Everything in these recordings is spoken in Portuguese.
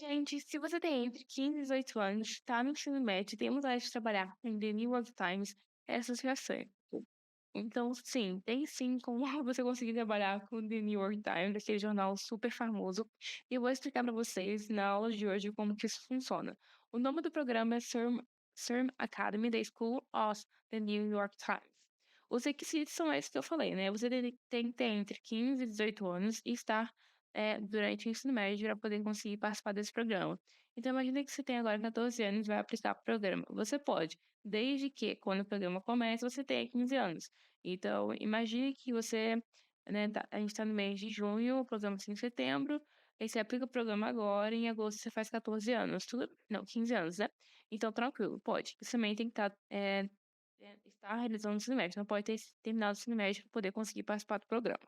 Gente, se você tem entre 15 e 18 anos, está no ensino médio, tem vontade de trabalhar com The New York Times, essa já sei. Então, sim, tem sim como você conseguir trabalhar com The New York Times, aquele jornal super famoso. E eu vou explicar para vocês na aula de hoje como que isso funciona. O nome do programa é CERM Academy, da School of the New York Times. Os requisitos são esses que eu falei, né? Você tem que ter entre 15 e 18 anos e estar durante o ensino médio para poder conseguir participar desse programa. Então, imagina que você tem agora 14 anos e vai aplicar para o programa. Você pode, desde que, quando o programa começa, você tenha 15 anos. Então, imagine que você, né, a gente está no mês de junho, o programa está em setembro, aí você aplica o programa agora, em agosto você faz 14 anos, não, 15 anos, né? Então, tranquilo, pode. Você também tem que estar realizando o ensino médio, não pode ter terminado o ensino médio para poder conseguir participar do programa.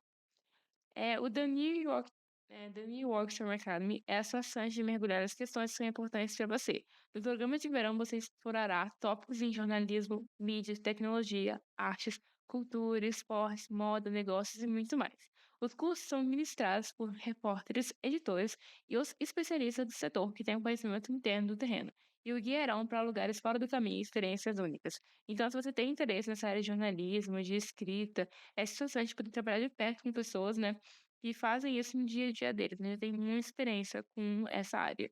O The New York Summer Academy é a sua chance de mergulhar nas questões que são importantes para você. No programa de verão, você explorará tópicos em jornalismo, mídias, tecnologia, artes, cultura, esportes, moda, negócios e muito mais. Os cursos são ministrados por repórteres, editores e os especialistas do setor que têm um conhecimento interno do terreno e o guiarão para lugares fora do caminho e experiências únicas. Então, se você tem interesse nessa área de jornalismo, de escrita, é interessante poder trabalhar de perto com pessoas, né, que fazem isso no dia a dia deles, né, têm muita experiência com essa área.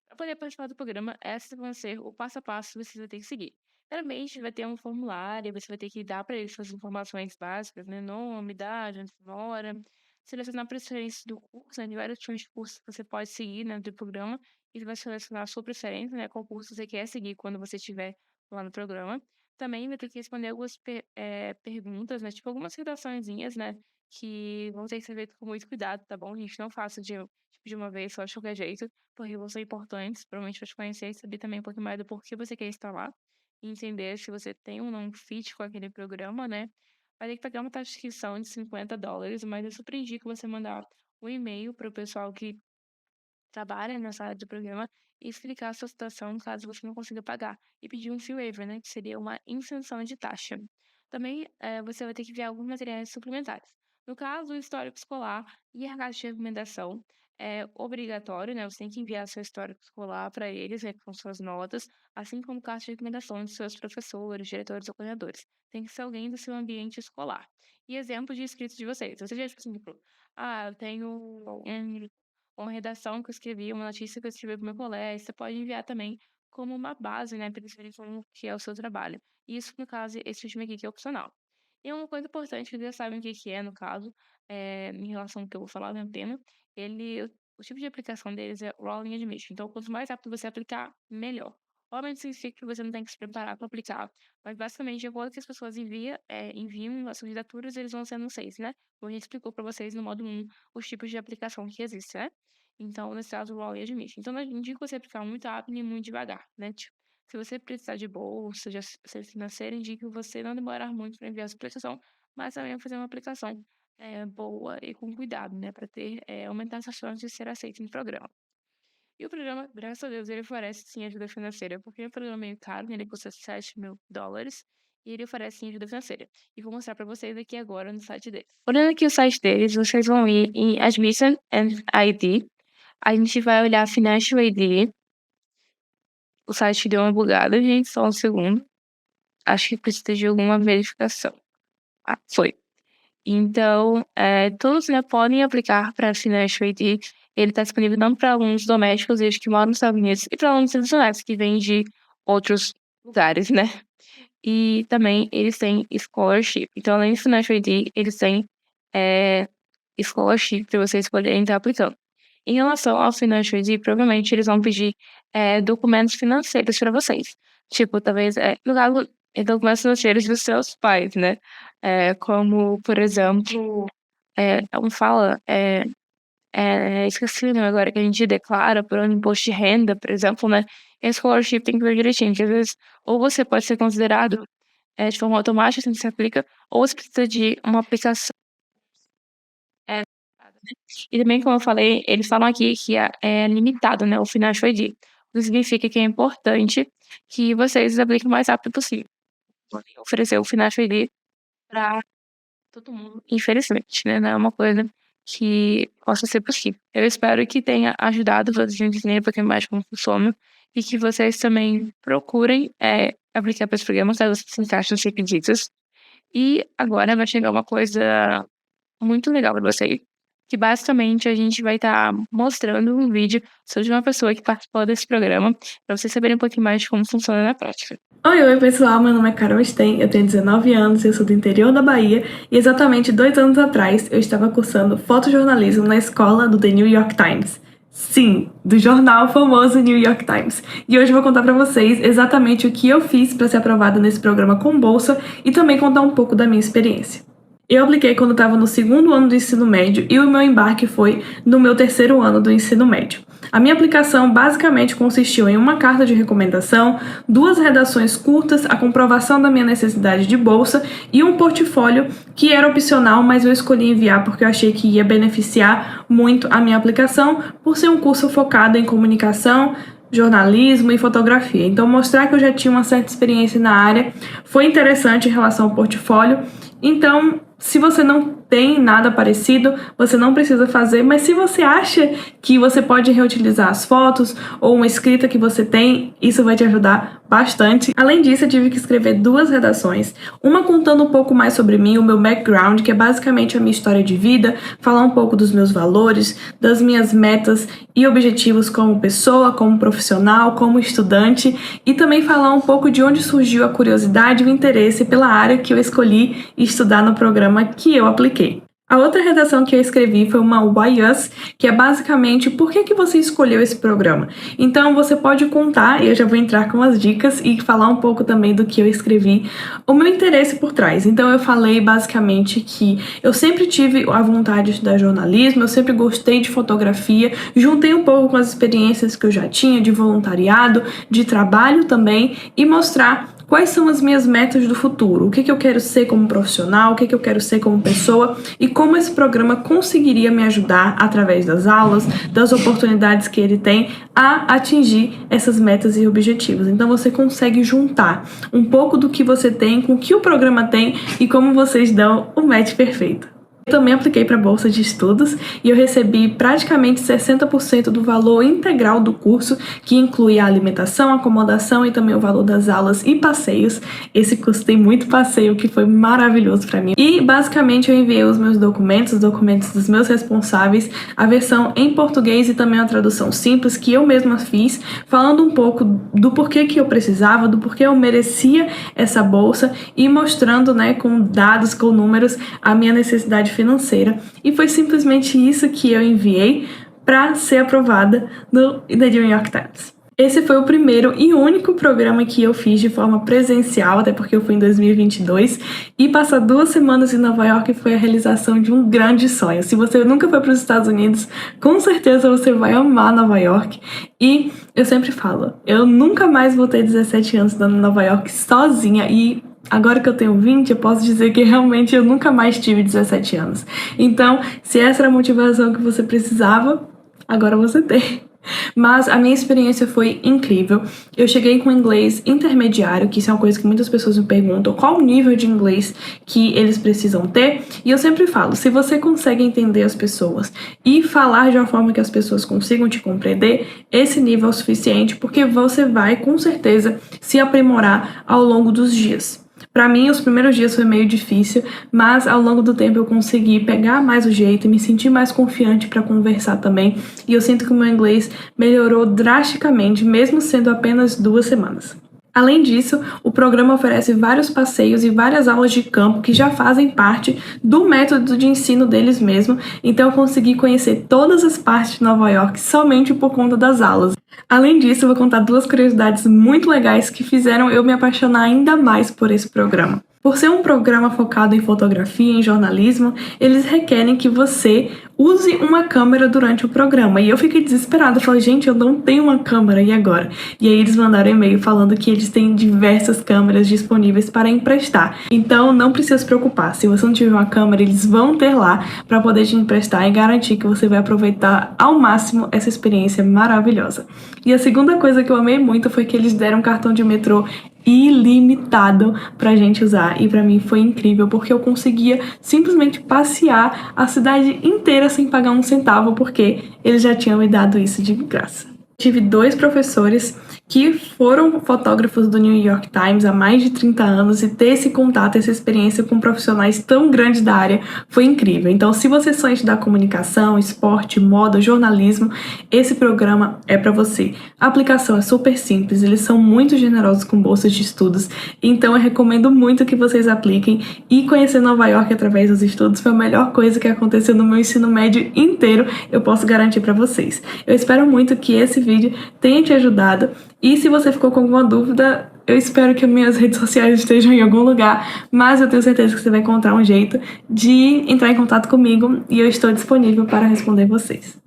Para poder participar do programa, esses vão ser o passo a passo que você vai ter que seguir. Primeiramente, vai ter um formulário, você vai ter que dar para eles suas informações básicas, né, nome, idade, onde você mora, selecionar a preferência do curso, né, de vários tipos de cursos que você pode seguir, né, do programa, e você vai selecionar a sua preferência, né, qual curso você quer seguir quando você estiver lá no programa. Também vai ter que responder algumas perguntas, né, tipo algumas redaçõezinhas, né, que vão ter que ser feitas com muito cuidado, tá bom? A gente não faça de uma vez só de qualquer jeito, porque vão ser importantes, provavelmente para te conhecer e saber também um pouquinho mais do porquê você quer estar lá, e entender se você tem ou não fit com aquele programa, né? Vai ter que pagar uma taxa de inscrição de US$ 50, mas eu super indico você mandar um e-mail para o pessoal que trabalha nessa área do programa e explicar a sua situação caso você não consiga pagar e pedir um fee waiver, né, que seria uma isenção de taxa. Também você vai ter que enviar alguns materiais suplementares. No caso, o histórico escolar e a carta de recomendação é obrigatório, né? Você tem que enviar seu histórico escolar para eles, né, com suas notas, assim como carta de recomendação de seus professores, diretores ou coordenadores. Tem que ser alguém do seu ambiente escolar. E exemplo de escrito de vocês. Você já, tipo assim, tipo, eu tenho uma redação que eu escrevi, uma notícia que eu escrevi para o meu colégio, você pode enviar também como uma base, né, para eles verem como que é o seu trabalho. Isso, no caso, esse último aqui que é opcional. E uma coisa importante, que eles já sabem o que que é, no caso, em relação ao que eu vou falar no tema, o tipo de aplicação deles é Rolling Admission. Então, quanto mais rápido você aplicar, melhor. Obviamente, significa que você não tem que se preparar para aplicar, mas basicamente, de acordo com que as pessoas enviam as candidaturas, eles vão sendo seis, né? Como a gente explicou para vocês no módulo 1, os tipos de aplicação que existem, né? Então, nesse caso, o Rolling Admission. Então, não indico você aplicar muito rápido e muito devagar, né? Tipo, se você precisar de bolsa, de assistência financeira, indico você não demorar muito para enviar a sua aplicação, mas também fazer uma aplicação boa e com cuidado, né? Para aumentar essa chance de ser aceito no programa. E o programa, graças a Deus, ele oferece sim ajuda financeira, porque o programa é meio caro, né? Ele custa US$ 7.000 e ele oferece sim ajuda financeira. E vou mostrar para vocês aqui agora no site deles. Olhando aqui o site deles, vocês vão ir em Admission and ID. A gente vai olhar Financial ID. O site deu uma bugada, gente, só um segundo. Acho que precisa de alguma verificação. Foi. Então, todos, né, podem aplicar para Financial ID. Ele está disponível tanto para alunos domésticos, eles que moram nos Estados Unidos, e para alunos internacionais, que vêm de outros lugares, né? E também eles têm scholarship. Então, além do Financial ID, eles têm scholarship para vocês poderem estar aplicando. Em relação ao Financial ID, provavelmente eles vão pedir documentos financeiros para vocês. Tipo, talvez, no caso, documentos financeiros dos seus pais, né? Como, por exemplo, como fala? Esqueci o nome agora, que a gente declara por um imposto de renda, por exemplo, né? Esse scholarship tem que ver direitinho, que às vezes, ou você pode ser considerado de forma automática, assim que você aplica, ou você precisa de uma aplicação. E também, como eu falei, eles falam aqui que é limitado, né, o Financial ID. Isso significa que é importante que vocês apliquem o mais rápido possível. Podem oferecer o Financial ID para todo mundo, infelizmente, né? Não é uma coisa que possa ser possível. Eu espero que tenha ajudado vocês a entender um pouquinho mais como funciona e que vocês também procurem aplicar para esse programa caso vocês se encaixem nos requisitos. E agora vai chegar uma coisa muito legal para vocês, que basicamente a gente vai estar mostrando um vídeo sobre uma pessoa que participou desse programa, para vocês saberem um pouquinho mais de como funciona na prática. Oi, pessoal, meu nome é Carol Stein, eu tenho 19 anos, eu sou do interior da Bahia e exatamente 2 anos atrás eu estava cursando fotojornalismo na escola do The New York Times. Sim, do jornal famoso New York Times. E hoje eu vou contar pra vocês exatamente o que eu fiz para ser aprovada nesse programa com bolsa e também contar um pouco da minha experiência. Eu apliquei quando estava no 2º ano do ensino médio e o meu embarque foi no meu 3º ano do ensino médio. A minha aplicação basicamente consistiu em uma carta de recomendação, 2 redações curtas, a comprovação da minha necessidade de bolsa e um portfólio que era opcional, mas eu escolhi enviar porque eu achei que ia beneficiar muito a minha aplicação por ser um curso focado em comunicação, jornalismo e fotografia. Então, mostrar que eu já tinha uma certa experiência na área foi interessante em relação ao portfólio. Então, se você não tem nada parecido, você não precisa fazer, mas se você acha que você pode reutilizar as fotos ou uma escrita que você tem, isso vai te ajudar bastante. Além disso, eu tive que escrever 2 redações, uma contando um pouco mais sobre mim, o meu background, que é basicamente a minha história de vida, falar um pouco dos meus valores, das minhas metas e objetivos como pessoa, como profissional, como estudante, e também falar um pouco de onde surgiu a curiosidade e o interesse pela área que eu escolhi estudar no programa que eu apliquei. A outra redação que eu escrevi foi uma Why Us, que é basicamente por que você escolheu esse programa. Então você pode contar, e eu já vou entrar com as dicas e falar um pouco também do que eu escrevi, o meu interesse por trás. Então eu falei basicamente que eu sempre tive a vontade de estudar jornalismo, eu sempre gostei de fotografia, juntei um pouco com as experiências que eu já tinha de voluntariado, de trabalho também, e mostrar quais são as minhas metas do futuro, o que eu quero ser como profissional, o que eu quero ser como pessoa e como esse programa conseguiria me ajudar através das aulas, das oportunidades que ele tem a atingir essas metas e objetivos. Então você consegue juntar um pouco do que você tem com o que o programa tem e como vocês dão o match perfeito. Eu também apliquei para a bolsa de estudos e eu recebi praticamente 60% do valor integral do curso, que inclui a alimentação, acomodação e também o valor das aulas e passeios. Esse curso tem muito passeio, que foi maravilhoso para mim. E basicamente eu enviei os meus documentos, os documentos dos meus responsáveis, a versão em português e também a tradução simples que eu mesma fiz, falando um pouco do porquê que eu precisava, do porquê eu merecia essa bolsa e mostrando, né, com dados, com números, a minha necessidade financeira, e foi simplesmente isso que eu enviei para ser aprovada no The New York Times. Esse foi o primeiro e único programa que eu fiz de forma presencial, até porque eu fui em 2022, e passar 2 semanas em Nova York foi a realização de um grande sonho. Se você nunca foi para os Estados Unidos, com certeza você vai amar Nova York. E eu sempre falo, eu nunca mais vou ter 17 anos andando em Nova York sozinha, e agora que eu tenho 20, eu posso dizer que realmente eu nunca mais tive 17 anos. Então, se essa era a motivação que você precisava, agora você tem. Mas a minha experiência foi incrível. Eu cheguei com inglês intermediário, que isso é uma coisa que muitas pessoas me perguntam, qual o nível de inglês que eles precisam ter, e eu sempre falo, se você consegue entender as pessoas e falar de uma forma que as pessoas consigam te compreender, esse nível é o suficiente, porque você vai, com certeza, se aprimorar ao longo dos dias. Para mim, os primeiros dias foi meio difícil, mas ao longo do tempo eu consegui pegar mais o jeito e me sentir mais confiante para conversar também. E eu sinto que o meu inglês melhorou drasticamente, mesmo sendo apenas 2 semanas. Além disso, o programa oferece vários passeios e várias aulas de campo que já fazem parte do método de ensino deles mesmo, então eu consegui conhecer todas as partes de Nova York somente por conta das aulas. Além disso, eu vou contar 2 curiosidades muito legais que fizeram eu me apaixonar ainda mais por esse programa. Por ser um programa focado em fotografia e em jornalismo, eles requerem que você use uma câmera durante o programa. E eu fiquei desesperada, falei, gente, eu não tenho uma câmera, e agora? E aí eles mandaram um e-mail falando que eles têm diversas câmeras disponíveis para emprestar. Então não precisa se preocupar, se você não tiver uma câmera, eles vão ter lá para poder te emprestar e garantir que você vai aproveitar ao máximo essa experiência maravilhosa. E a segunda coisa que eu amei muito foi que eles deram um cartão de metrô ilimitado pra gente usar, e pra mim foi incrível porque eu conseguia simplesmente passear a cidade inteira inteira sem pagar um centavo, porque eles já tinham me dado isso de graça. Tive 2 professores que foram fotógrafos do New York Times há mais de 30 anos e ter esse contato, essa experiência com profissionais tão grandes da área foi incrível. Então, se você sonha estudar comunicação, esporte, moda, jornalismo, esse programa é para você. A aplicação é super simples, eles são muito generosos com bolsas de estudos, então eu recomendo muito que vocês apliquem, e conhecer Nova York através dos estudos foi a melhor coisa que aconteceu no meu ensino médio inteiro, eu posso garantir para vocês. Eu espero muito que esse vídeo tenha te ajudado, e se você ficou com alguma dúvida, eu espero que minhas redes sociais estejam em algum lugar, mas eu tenho certeza que você vai encontrar um jeito de entrar em contato comigo e eu estou disponível para responder vocês.